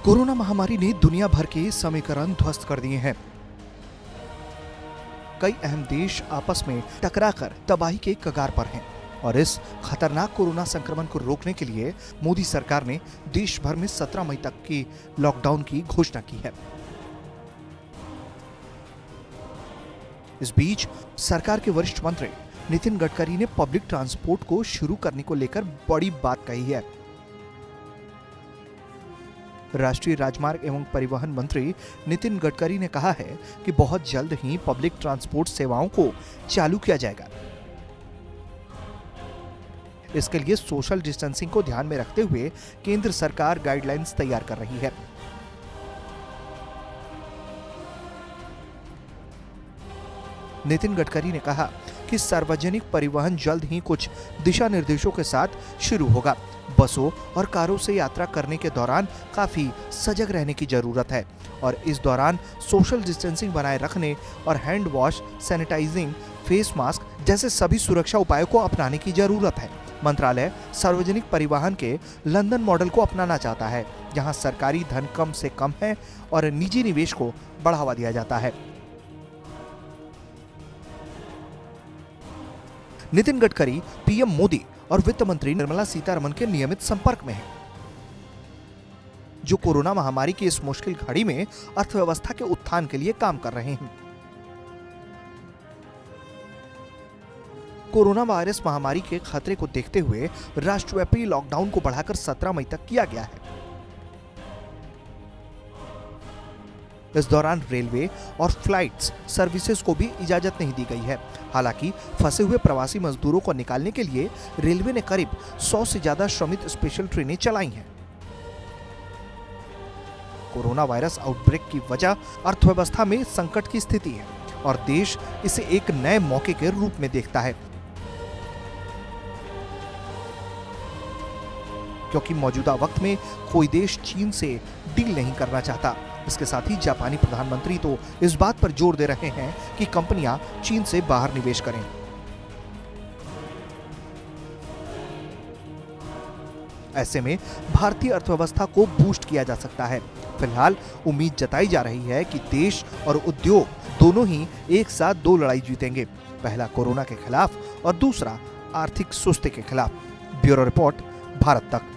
Corona महामारी ने दुनिया भर के समीकरण ध्वस्त कर दिए हैं। कई अहम देश आपस में टकराकर तबाही के कगार पर हैं और इस खतरनाक कोरोना संक्रमण को रोकने के लिए मोदी सरकार ने देश भर में 17 मई तक की लॉकडाउन की घोषणा की है। इस बीच सरकार के वरिष्ठ मंत्री नितिन गडकरी ने पब्लिक ट्रांसपोर्ट को शुरू करने को लेकर बड़ी बात कही है। राष्ट्रीय राजमार्ग एवं परिवहन मंत्री नितिन गडकरी ने कहा है कि बहुत जल्द ही पब्लिक ट्रांसपोर्ट सेवाओं को चालू किया जाएगा। इसके लिए सोशल डिस्टेंसिंग को ध्यान में रखते हुए केंद्र सरकार गाइडलाइंस तैयार कर रही है। नितिन गडकरी ने कहा कि सार्वजनिक परिवहन जल्द ही कुछ दिशा निर्देशों के साथ शुरू होगा। बसों और कारों से यात्रा करने के दौरान काफी सजग रहने की जरूरत है और इस दौरान सोशल डिस्टेंसिंग बनाए रखने और hand wash, sanitizing, face mask जैसे सभी सुरक्षा उपायों को अपनाने की जरूरत है। मंत्रालय सार्वजनिक परिवहन के लंदन मॉडल को अपनाना चाहता है, जहां सरकारी धन कम से कम है और निजी निवेश को बढ़ावा दिया जाता है। नितिन गडकरी पीएम मोदी और वित्त मंत्री निर्मला सीतारमण के नियमित संपर्क में हैं, जो कोरोना महामारी की इस मुश्किल घड़ी में अर्थव्यवस्था के उत्थान के लिए काम कर रहे हैं। कोरोना वायरस महामारी के खतरे को देखते हुए राष्ट्रव्यापी लॉकडाउन को बढ़ाकर 17 मई तक किया गया है। इस दौरान रेलवे और फ्लाइट्स सर्विसेज को भी इजाजत नहीं दी गई है। हालांकि फंसे हुए प्रवासी मजदूरों को निकालने के लिए रेलवे ने करीब 100 से ज्यादा श्रमिक स्पेशल ट्रेनें चलाई हैं। कोरोना वायरस आउटब्रेक की वजह अर्थव्यवस्था में संकट की स्थिति है और देश इसे एक नए मौके के रूप में देखता है, क्योंकि मौजूदा वक्त में कोई देश चीन से डील नहीं करना चाहता। इसके साथ ही जापानी प्रधानमंत्री तो इस बात पर जोर दे रहे हैं कि कंपनियां चीन से बाहर निवेश करें। ऐसे में भारतीय अर्थव्यवस्था को बूस्ट किया जा सकता है। फिलहाल उम्मीद जताई जा रही है कि देश और उद्योग दोनों ही एक साथ दो लड़ाई जीतेंगे, पहला कोरोना के खिलाफ और दूसरा आर्थिक सुस्ती के खिलाफ। ब्यूरो रिपोर्ट, भारत तक।